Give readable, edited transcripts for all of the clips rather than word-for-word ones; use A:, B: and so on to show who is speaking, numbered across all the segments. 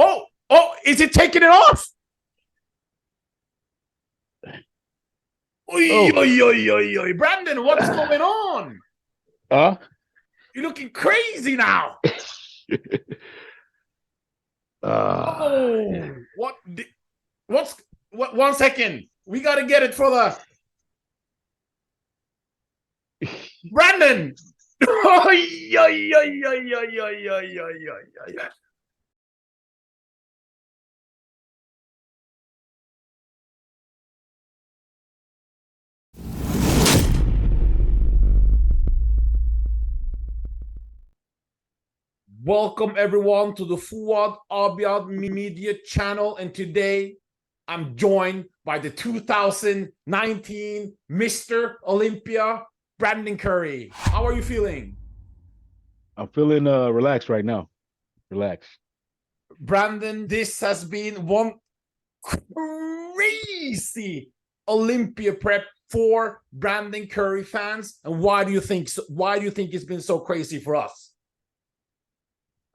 A: Oh, is it taking it off? Oy, oy, oy, oy, oy. Brandon, what's going on? You're looking crazy now. Oh, what's 1 second? We got to get it for the Brandon. Oy, oy, oy, oy, oy, oy, oy, oy, oy. Welcome everyone to the Fouad Abiad Media channel, and today I'm joined by the 2019 Mr Olympia Brandon Curry. How are you feeling?
B: I'm feeling relaxed right now. Relaxed.
A: Brandon, this has been one crazy Olympia prep for Brandon Curry fans. And why do you think so? Why do you think it's been so crazy for us?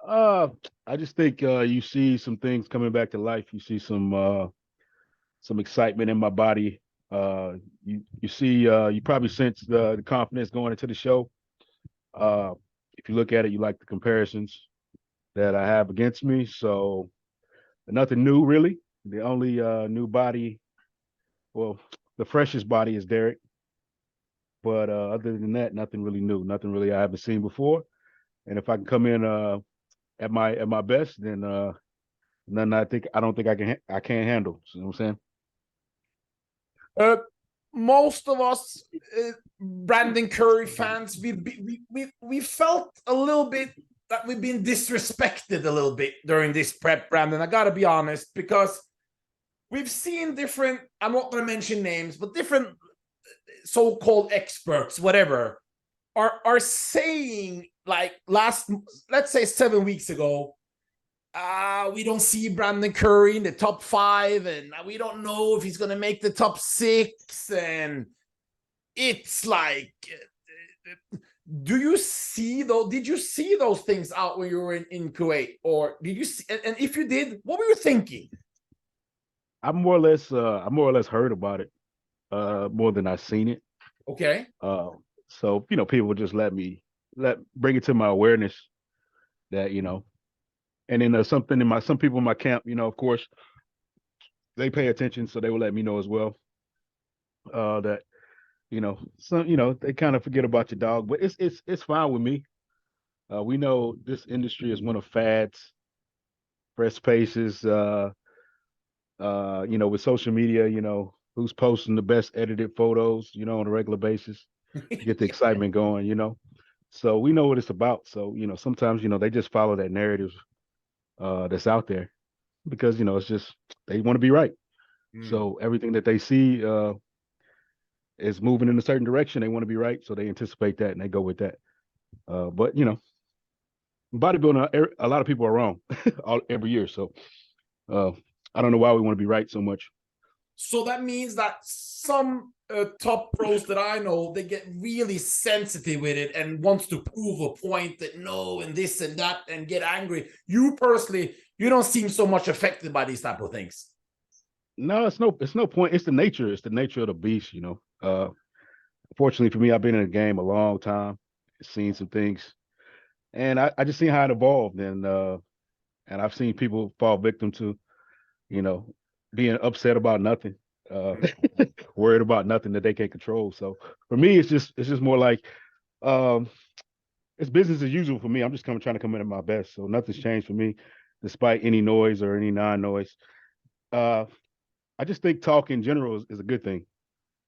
B: I just think you see some things coming back to life. You see some excitement in my body. You see you probably sense the confidence going into the show. If you look at it, you like the comparisons that I have against me. So nothing new really. The only new body, well, the freshest body is Derek. But other than that, nothing really new. Nothing really I haven't seen before. And if I can come in at my best, then nothing I don't think I can't handle. You know what I'm
A: saying? Most of us Brandon Curry fans, we felt a little bit that we've been disrespected a little bit during this prep, Brandon. I gotta be honest, because we've seen different, I'm not gonna mention names, but different so-called experts, whatever, are saying, like, let's say 7 weeks ago, we don't see Brandon Curry in the top 5, and we don't know if he's going to make the top 6. And it's like, do you see though? Did you see those things out when you were in Kuwait, or did you see? And if you did, what were you thinking?
B: I more or less heard about it more than I've seen it.
A: Okay.
B: So people just bring it to my awareness that and then some people in my camp, of course, they pay attention, so they will let me know as well. That they kind of forget about your dog, but it's fine with me. We know this industry is one of fads, fresh paces. With social media, who's posting the best edited photos, on a regular basis, get the excitement going, So we know what it's about. So sometimes they just follow that narrative that's out there because it's just they want to be right. So everything that they see is moving in a certain direction. They want to be right, so they anticipate that and they go with that. But bodybuilding, a lot of people are wrong every year. So I don't know why we want to be right so much.
A: So that means that some top pros that I know, they get really sensitive with it and wants to prove a point that no, and this and that, and get angry. You personally, you don't seem so much affected by these type of things.
B: No, it's no point. It's the nature. It's the nature of the beast, Fortunately for me, I've been in the game a long time, seen some things, and I just seen how it evolved, and I've seen people fall victim to, being upset about nothing, worried about nothing that they can't control. So for me, it's just more like it's business as usual for me. I'm just trying to come in at my best. So nothing's changed for me, despite any noise or any non-noise. I just think talk in general is a good thing.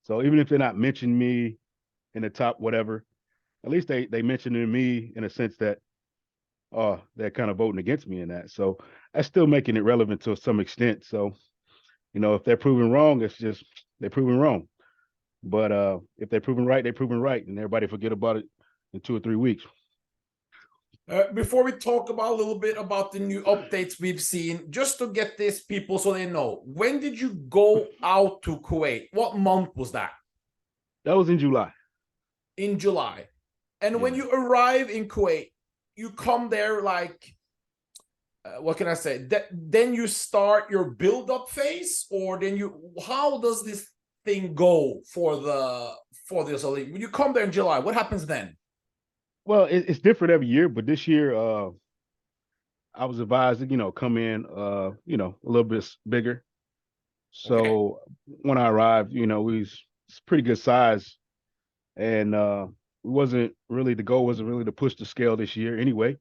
B: So even if they're not mentioning me in the top whatever, at least they mentioning me in a sense that they're kind of voting against me in that. So that's still making it relevant to some extent. So, if they're proven wrong, it's just they're proven wrong. But if they're proven right, they're proven right, and everybody forget about it in 2 or 3 weeks.
A: Before we talk about a little bit about the new updates we've seen, just to get this people so they know, when did you go out to Kuwait? What month was that?
B: That was in July.
A: In July. And when you arrive in Kuwait, you come there like, what can I say? Then you start your build-up phase, or then how does this thing go for the Olympics? When you come there in July, what happens then?
B: Well, it's different every year, but this year, I was advised to, come in, a little bit bigger.
A: Okay.
B: So when I arrived, it's pretty good size, and the goal wasn't really to push the scale this year anyway.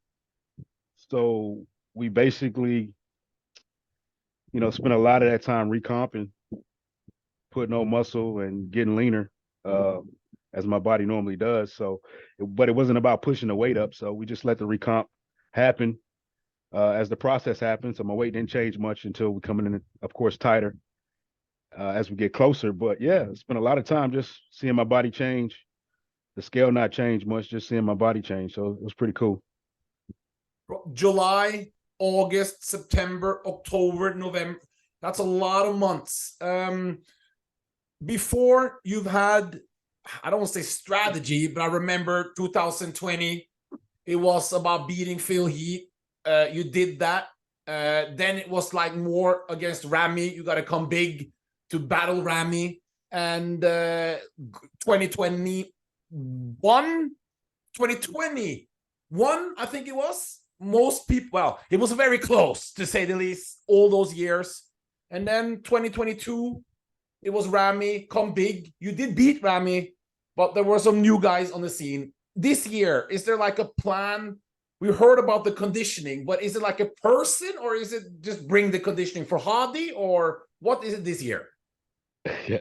B: So we basically, spent a lot of that time recomping, putting on muscle and getting leaner, uh, as my body normally does. But it wasn't about pushing the weight up. So we just let the recomp happen as the process happened. So my weight didn't change much until we coming in, of course, tighter as we get closer. But yeah, spent a lot of time just seeing my body change, the scale not change much, just seeing my body change. So it was pretty cool.
A: July, August, September, October, November. That's a lot of months. Before you've had, I don't want to say strategy, but I remember 2020, it was about beating Phil Heath. You did that. Then it was like more against Ramy. You got to come big to battle Ramy. And 2021, 2021, I think it was. Most people, well, it was very close to say the least, all those years. And then 2022, it was Ramy, come big. You did beat Ramy, but there were some new guys on the scene. This year, is there like a plan? We heard about the conditioning, but is it like a person, or is it just bring the conditioning for Hadi, or what is it this year?
B: Yeah,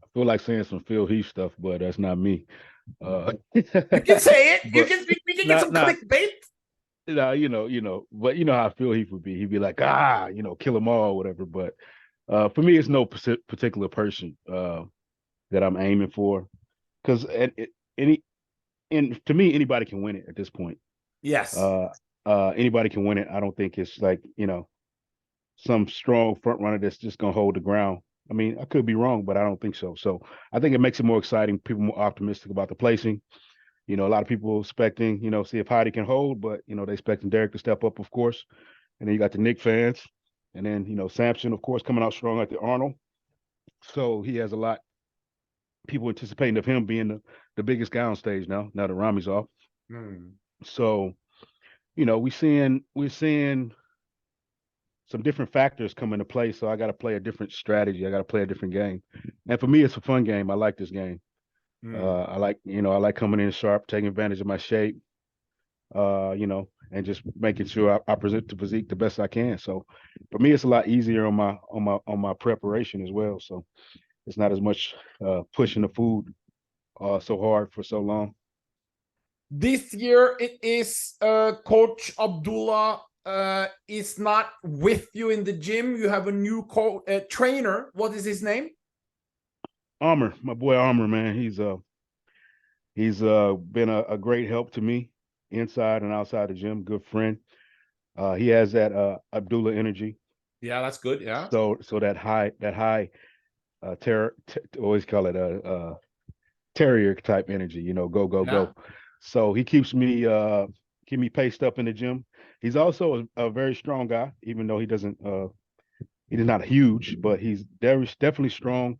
B: I feel like saying some Phil Heath stuff, but that's not me.
A: You can say it. You
B: But
A: can. We can get
B: not
A: some
B: not
A: clickbait.
B: but how Phil Heath would be. He'd be like, kill them all, or whatever. But for me, it's no particular person that I'm aiming for, because any and to me, anybody can win it at this point.
A: Yes.
B: Uh, Anybody can win it. I don't think it's like some strong front runner that's just gonna hold the ground. I mean, I could be wrong, but I don't think so. So I think it makes it more exciting. People more optimistic about the placing. A lot of people expecting, see if Heidi can hold, but they expecting Derek to step up, of course. And then you got the Nick fans, and then Samson, of course, coming out strong at the Arnold. So he has a lot people anticipating of him being the biggest guy on stage now that Rami's off.
A: Hmm.
B: So we're seeing some different factors come into play. So I got to play a different strategy. I got to play a different game. And for me, it's a fun game. I like this game.
A: Hmm.
B: I like coming in sharp, taking advantage of my shape, and just making sure I present the physique the best I can. So for me, it's a lot easier on my preparation as well. So it's not as much pushing the food so hard for so long.
A: This year it is Coach Abdullah is not with you in the gym. You have a new trainer. What is his name?
B: Armor, my boy Armor, man, he's been a great help to me inside and outside the gym. Good friend. He has that Abdullah energy.
A: Yeah, that's good. Yeah.
B: So that high always call it a terrier type energy. Go go
A: Yeah.
B: go. So he keep me paced up in the gym. He's also a very strong guy, even though he is not huge, but he's definitely strong,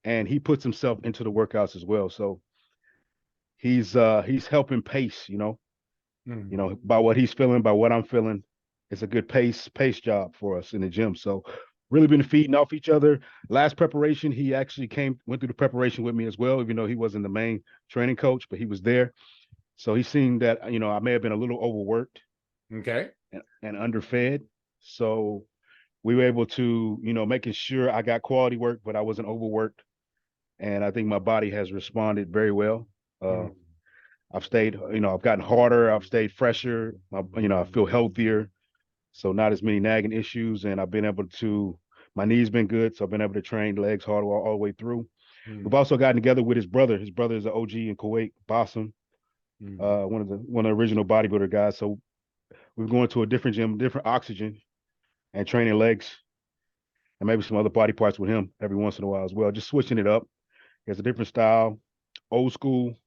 B: and he puts himself into the workouts as well. So he's helping pace.
A: Mm.
B: By what he's feeling, by what I'm feeling. It's a good pace job for us in the gym. So really been feeding off each other. Last preparation, he actually went through the preparation with me as well, even though he wasn't the main training coach, but he was there. So he's seen that, I may have been a little overworked
A: Okay.
B: and underfed. So we were able to, making sure I got quality work, but I wasn't overworked. And I think my body has responded very well. Uh,
A: Mm.
B: I've gotten harder. I've stayed fresher. I feel healthier. So not as many nagging issues. And I've been able to, my knee's been good. So I've been able to train legs hard all the way through. We've
A: Mm.
B: also gotten together with his brother. His brother is an OG in Kuwait, Bassem,
A: Mm.
B: one of the original bodybuilder guys. So we're going to a different gym, different oxygen, and training legs and maybe some other body parts with him every once in a while as well. Just switching it up. He has a different style, old school,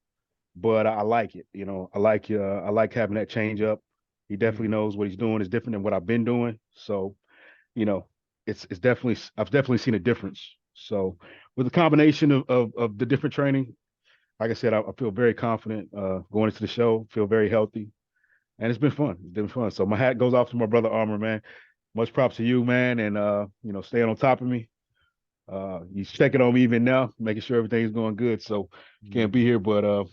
B: but I like it. I like having that change up. He definitely knows what he's doing. It's different than what I've been doing. So, you know, it's definitely I've definitely seen a difference. So with the combination of the different training, like I said, I feel very confident going into the show. Feel very healthy, and it's been fun. It's been fun. So my hat goes off to my brother Armor, man. Much props to you, man, and staying on top of me. He's checking on me even now, making sure everything's going good. So can't be here, but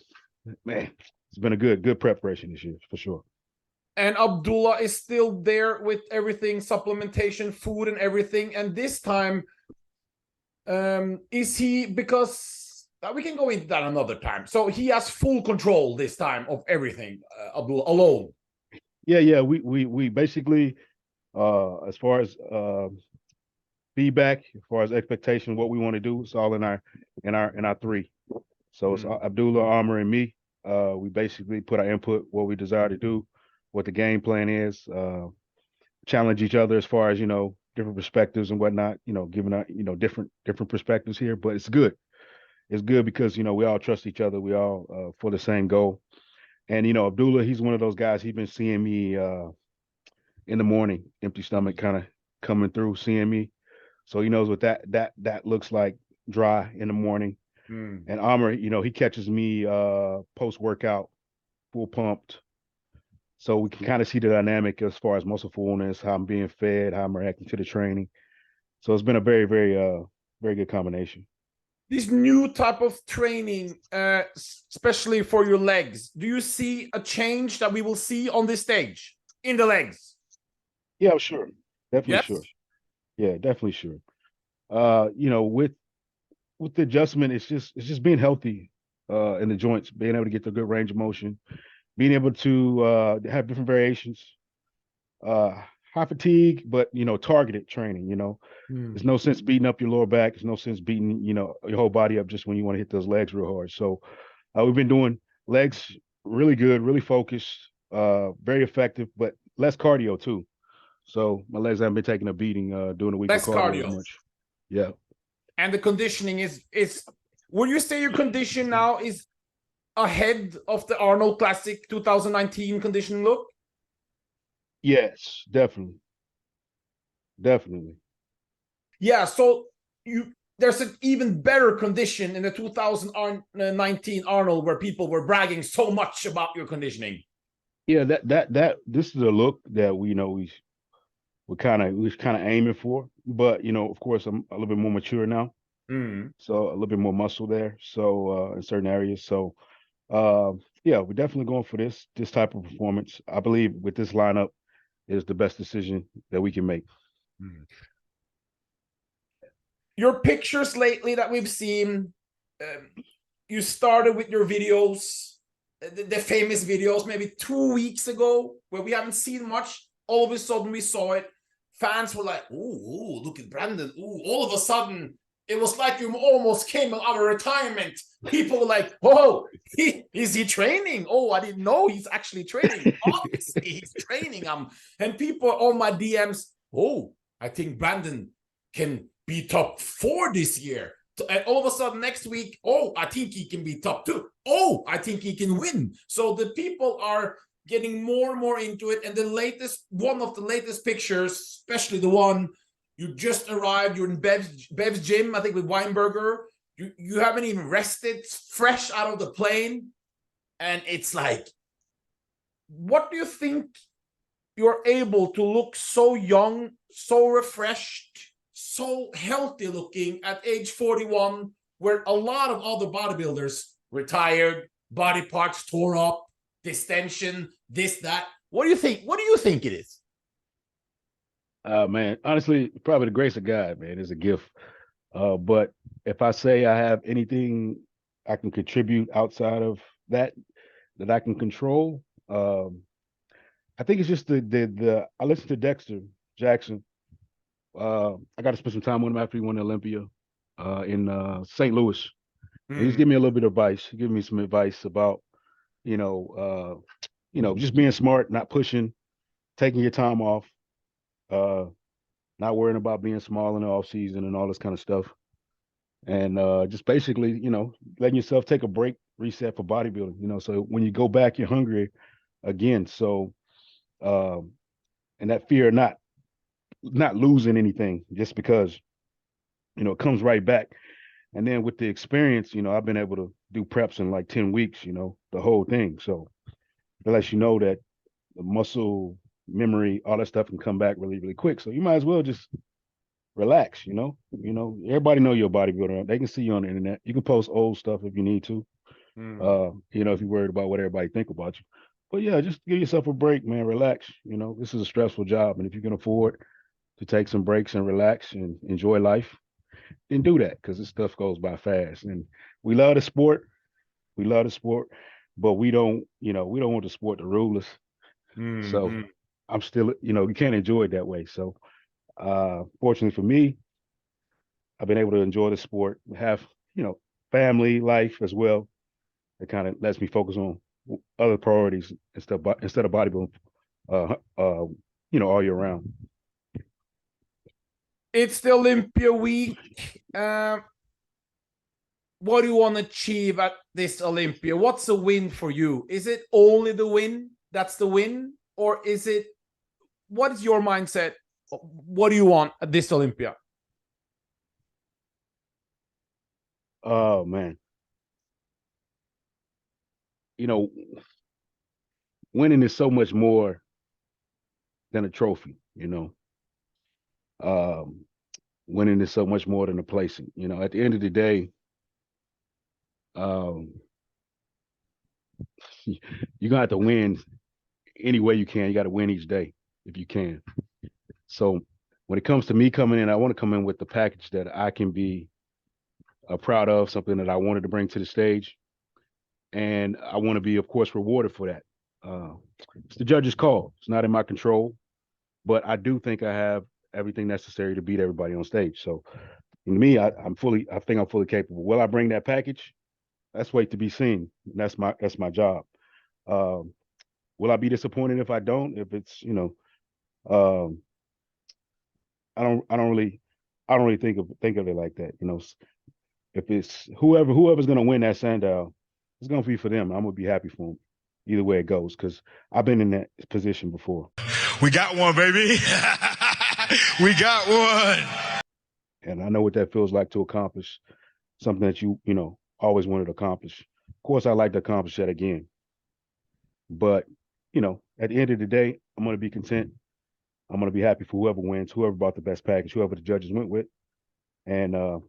B: man, it's been a good preparation this year for sure.
A: And Abdullah is still there with everything, supplementation, food, and everything. And this time, is he, because we can go into that another time. So he has full control this time of everything, Abdullah, alone.
B: Yeah. We basically, as far as feedback, as far as expectation, what we want to do, it's all in our three. So it's Abdullah, Armor, and me. We basically put our input, what we desire to do, what the game plan is, challenge each other as far as different perspectives and whatnot. Giving out different perspectives here, but it's good. It's good because we all trust each other. We all for the same goal. And Abdullah, he's one of those guys. He's been seeing me in the morning, empty stomach, kind of coming through, seeing me. So he knows what that looks like, dry in the morning. And Amr, he catches me post workout, full pumped. So we can kind of see the dynamic as far as muscle fullness, how I'm being fed, how I'm reacting to the training. So it's been a very, very, very good combination.
A: This new type of training, especially for your legs, do you see a change that we will see on this stage in the legs?
B: Yeah, sure. Definitely
A: Yes?
B: sure. Yeah, definitely sure. With the adjustment, it's just being healthy in the joints, being able to get the good range of motion, being able to have different variations, high fatigue, but targeted training. There's no sense beating up your lower back. There's no sense beating your whole body up just when you want to hit those legs real hard. So we've been doing legs really good, really focused, very effective, but less cardio too. So my legs haven't been taking a beating during the week with
A: Less
B: cardio as
A: cardio.
B: much. Yeah.
A: And the conditioning is would you say your condition now is ahead of the Arnold Classic 2019 conditioning look?
B: Yes, definitely. Definitely.
A: Yeah, so there's an even better condition in the 2019 Arnold where people were bragging so much about your conditioning.
B: Yeah, that this is a look that we're kind of aiming for, but of course I'm a little bit more mature now, so a little bit more muscle there, so in certain areas. So yeah, we're definitely going for this type of performance. I believe with this lineup is the best decision that we can make.
A: Your pictures lately that we've seen, you started with your videos, the famous videos, maybe 2 weeks ago, where we haven't seen much. All of a sudden, we saw it. Fans were like, ooh, look at Brandon. Ooh, all of a sudden, it was like you almost came out of retirement. People were like, whoa, is he training? Oh, I didn't know he's actually training. Obviously, he's training. And people on my DMs, oh, I think Brandon can be top 4 this year. And all of a sudden next week, oh, I think he can be top 2. Oh, I think he can win. So the people are getting more and more into it. And one of the latest pictures, especially the one you just arrived, you're in Bev's gym, I think with Weinberger. You haven't even rested, fresh out of the plane. And it's like, what do you think you're able to look so young, so refreshed, so healthy looking at age 41, where a lot of other bodybuilders retired, body parts tore up, distension, this, that. What do you think? What do you think it is?
B: Man, honestly, probably the grace of God, man, is a gift. But if I say I have anything I can contribute outside of that I can control, I think it's just the I listened to Dexter Jackson. I got to spend some time with him after he won the Olympia in St. Louis. And he's giving me a little bit of advice. He gave me some advice about, just being smart, not pushing, taking your time off, uh, not worrying about being small in the off season and all this kind of stuff. And just basically, letting yourself take a break, reset for bodybuilding, so when you go back, you're hungry again. So and that fear of not losing anything just because, it comes right back. And then with the experience, I've been able to do preps in like 10 weeks, the whole thing. So it lets you know that the muscle memory, all that stuff can come back really, really quick. So you might as well just relax, everybody know you're a bodybuilder. They can see you on the internet. You can post old stuff if you need to, if you're worried about what everybody think about you. But yeah, just give yourself a break, man. Relax. This is a stressful job. And if you can afford to take some breaks and relax and enjoy life, then do that, because this stuff goes by fast. And we love the sport. We love the sport, but we don't want the sport to rule us. So I'm still, you can't enjoy it that way. So fortunately for me, I've been able to enjoy the sport, have, family life as well. It kind of lets me focus on other priorities instead of bodybuilding, all year round.
A: It's the Olympia week. What do you want to achieve at this Olympia? What's a win for you? Is it only the win? That's the win? Or what is your mindset? What do you want at this Olympia?
B: Oh, man. Winning is so much more than a trophy, winning is so much more than a placing. At the end of the day, you're gonna have to win any way you can. You got to win each day if you can. So when it comes to me coming in, I want to come in with the package that I can be proud of, something that I wanted to bring to the stage, and I want to be, of course, rewarded for that. It's the judge's call. It's not in my control, but I do think I have everything necessary to beat everybody on stage. So in me, I think I'm fully capable. Will I bring that package? That's wait to be seen. That's my job. Will I be disappointed if I don't? If it's, um, I don't really think of it like that. If it's whoever's gonna win that Sandow, it's gonna be for them. I'm gonna be happy for them either way it goes, because I've been in that position before.
C: We got one, baby. We got one.
B: And I know what that feels like to accomplish something that you always wanted to accomplish. Of course, I'd like to accomplish that again. But, at the end of the day, I'm going to be content. I'm going to be happy for whoever wins, whoever brought the best package, whoever the judges went with. And I'm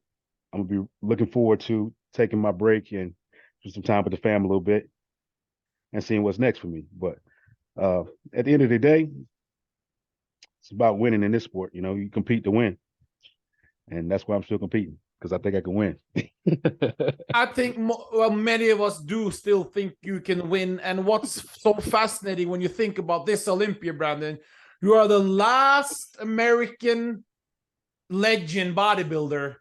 B: going to be looking forward to taking my break and just some time with the family a little bit and seeing what's next for me. But at the end of the day, it's about winning in this sport. You compete to win. And that's why I'm still competing, because I think I can win.
A: I think, many of us do still think you can win. And what's so fascinating when you think about this Olympia, Brandon, you are the last American legend bodybuilder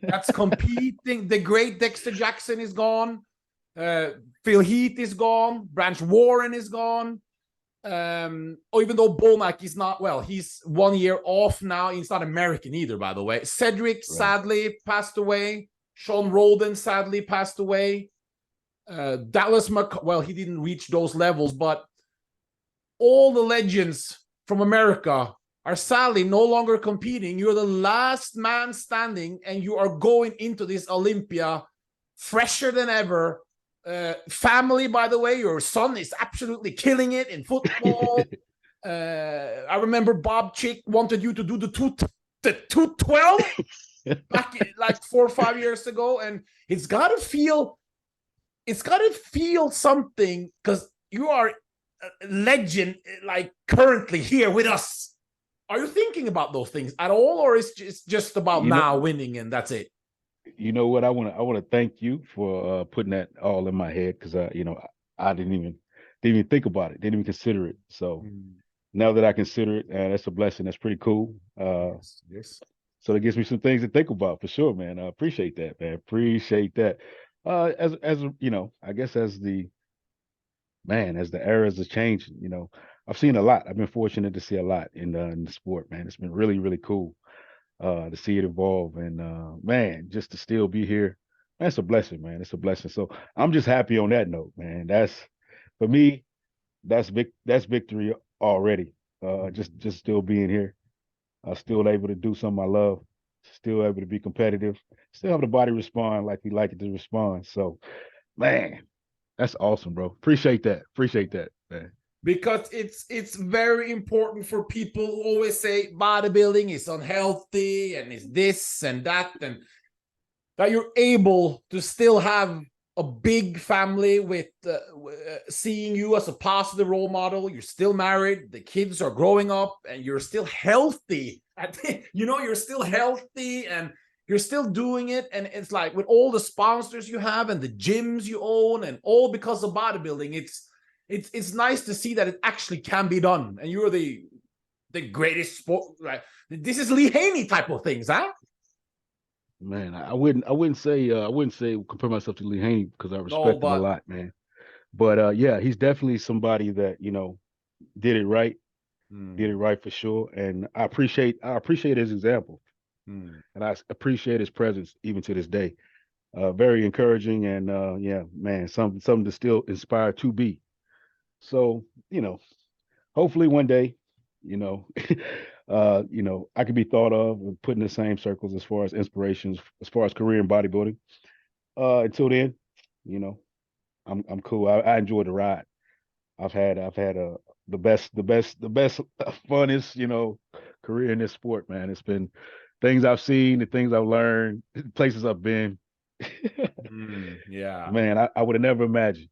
A: that's competing. The great Dexter Jackson is gone. Phil Heath is gone. Branch Warren is gone. Even though Bomac is not, he's 1 year off now. He's not American either, by the way. Cedric sadly passed away. Sean Roldan sadly passed away. Dallas he didn't reach those levels, but all the legends from America are sadly no longer competing. You're the last man standing, and you are going into this Olympia fresher than ever. Family, by the way, your son is absolutely killing it in football. I remember Bob Chick wanted you to do the 212 back like 4 or 5 years ago, and it's got to feel something, because you are a legend, like currently here with us. Are you thinking about those things at all, or is it just about now winning and that's it?
B: You know what? I want to thank you for putting that all in my head, because I didn't even think about it, didn't even consider it. So now that I consider it, that's a blessing. That's pretty cool.
A: Yes.
B: So it gives me some things to think about for sure, man. I appreciate that, man. Appreciate that. As I guess as the eras are changing, I've seen a lot. I've been fortunate to see a lot in the sport, man. It's been really, really cool to see it evolve, and man, just to still be here, that's a blessing, man. It's a blessing. So I'm just happy on that note, man. That's, for me, that's victory already. Just still being here, still able to do something I love, still able to be competitive, still have the body respond like we like it to respond. So, man, that's awesome, bro. Appreciate that, man.
A: Because it's very important for people who always say bodybuilding is unhealthy and is this and that, and that you're able to still have a big family with seeing you as a positive role model. You're still married, the kids are growing up, and you're still healthy. You're still healthy and you're still doing it. And it's like with all the sponsors you have and the gyms you own, and all because of bodybuilding, it's nice to see that it actually can be done. And you're the greatest sport. Right? This is Lee Haney type of things, huh?
B: Man, I wouldn't say compare myself to Lee Haney because I respect him a lot, man. But yeah, he's definitely somebody that, did it right, did it right for sure. And I appreciate his example. And I appreciate his presence even to this day. Very encouraging, and yeah, man, something to still inspire to be. So, hopefully one day, you know, I could be thought of and put in the same circles as far as inspirations, as far as career in bodybuilding. Until then, you know, I'm cool. I enjoy the ride. I've had the best funnest, career in this sport, man. It's been things I've seen, the things I've learned, places I've been.
A: Yeah.
B: Man, I would have never imagined.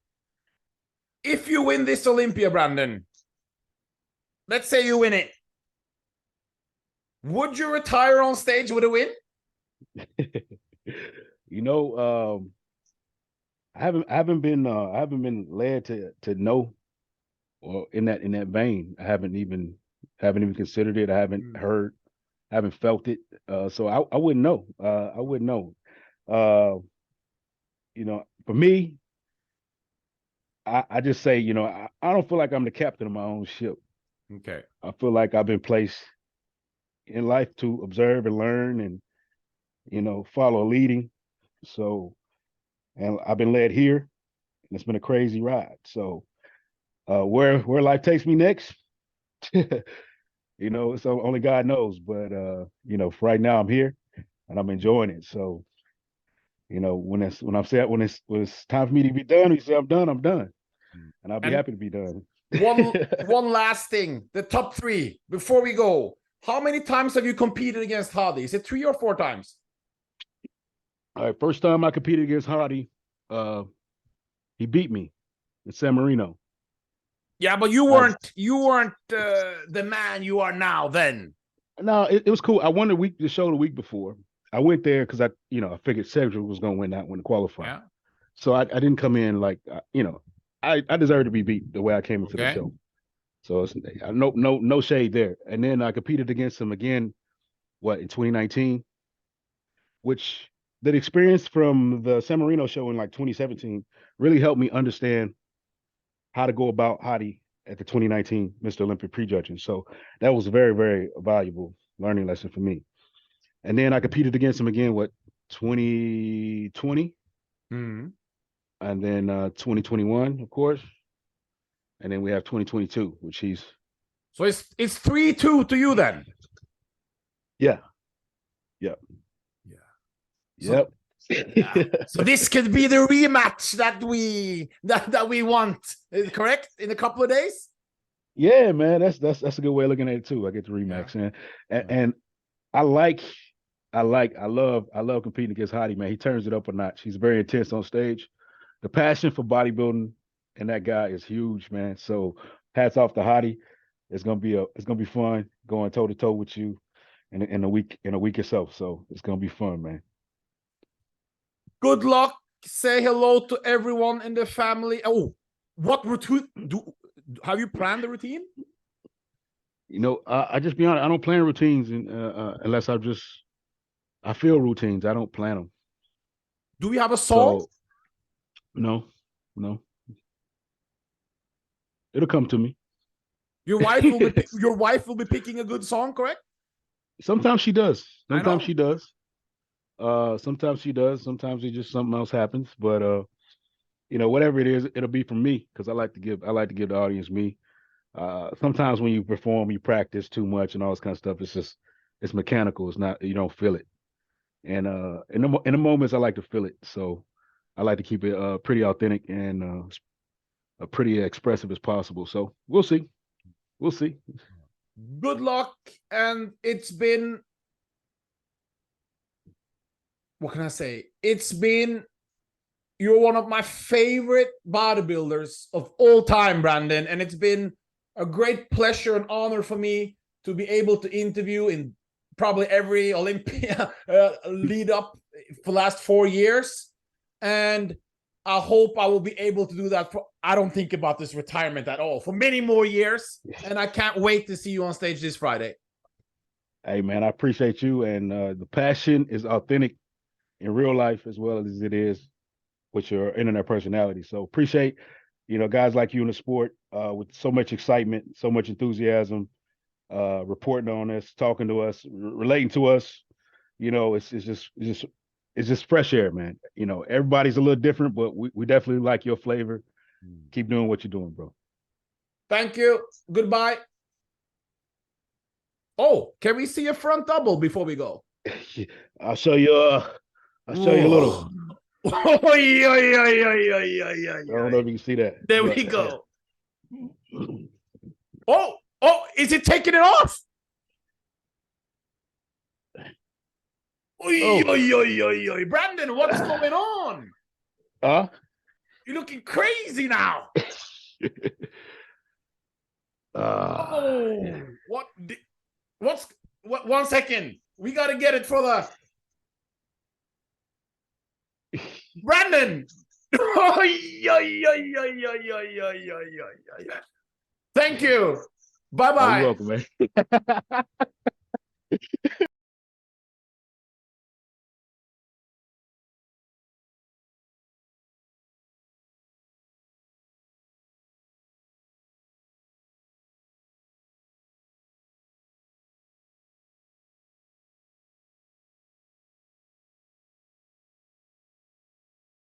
A: If you win this Olympia, Brandon, let's say you win it, would you retire on stage with a win?
B: I haven't been led to know, or in that vein. I haven't even considered it. I haven't heard, haven't felt it. So I wouldn't know. I wouldn't know. For me, I just say, I don't feel like I'm the captain of my own ship.
A: Okay.
B: I feel like I've been placed in life to observe and learn and, follow leading. So, and I've been led here, and it's been a crazy ride. So, where life takes me next, so only God knows. But for right now, I'm here and I'm enjoying it. So, when it's time for me to be done, you say I'm done, and I'll be happy to be done.
A: One last thing, the top three before we go. How many times have you competed against Hadi? Is it 3 or 4 times?
B: All right, first time I competed against Hadi, he beat me in San Marino.
A: Yeah, but you weren't the man you are now then.
B: No, it was cool. I won the show the week before. I went there because I figured Cedric was going to win that one to qualify.
A: Yeah.
B: So I didn't come in like, I deserved to be beat the way I came into the show. So it's no shade there. And then I competed against him again, in 2019, which the experience from the San Marino show in like 2017 really helped me understand how to go about Hadi at the 2019 Mr. Olympia prejudging. So that was a very, very valuable learning lesson for me. And then I competed against him again, 2020? And then 2021, of course. And then we have 2022, which he's.
A: So it's 3-2 to you then?
B: Yeah. Yep.
A: Yeah. So this could be the rematch that we want, correct? In a couple of days?
B: Yeah, man. That's a good way of looking at it too. I get the rematch, man. And I love competing against Hadi, man. He turns it up a notch. He's very intense on stage. The passion for bodybuilding and that guy is huge, man. So hats off to Hadi. It's gonna be fun going toe to toe with you in a week or so. So it's gonna be fun, man.
A: Good luck. Say hello to everyone in the family. Oh, what routine have you planned the routine?
B: I just be honest. I don't plan routines unless I feel routines. I don't plan them.
A: Do we have a song?
B: So, no. It'll come to me.
A: Your wife will be picking a good song, correct?
B: Sometimes she does. Sometimes she does. Sometimes she does. Sometimes it just something else happens. But whatever it is, it'll be from me because I like to give the audience me. Sometimes when you perform, you practice too much and all this kind of stuff. It's mechanical. It's not, you don't feel it. And in the moments, I like to feel it. So I like to keep it pretty authentic and pretty expressive as possible. So we'll see. We'll see.
A: Good luck. And it's been, what can I say? You're one of my favorite bodybuilders of all time, Brandon. And it's been a great pleasure and honor for me to be able to interview in probably every Olympia lead up for the last 4 years. And I hope I will be able to do that I don't think about this retirement at all, for many more years. And I can't wait to see you on stage this Friday.
B: Hey, man, I appreciate you. And the passion is authentic in real life as well as it is with your internet personality. So appreciate, guys like you in the sport with so much excitement, so much enthusiasm, reporting on us, talking to us, relating to us. It's just fresh air, man. Everybody's a little different, but we definitely like your flavor. Keep doing what you're doing, bro.
A: Thank you. Goodbye. Oh, can we see a front double before we go?
B: I'll show you. I'll show you a little. I don't know if you can see that.
A: There we go. Oh, is it taking it off? Brandon, what's going on? You're looking crazy now. What? 1 second. We got to get it for the Brandon. Thank you. Bye-bye.
B: You're welcome, man.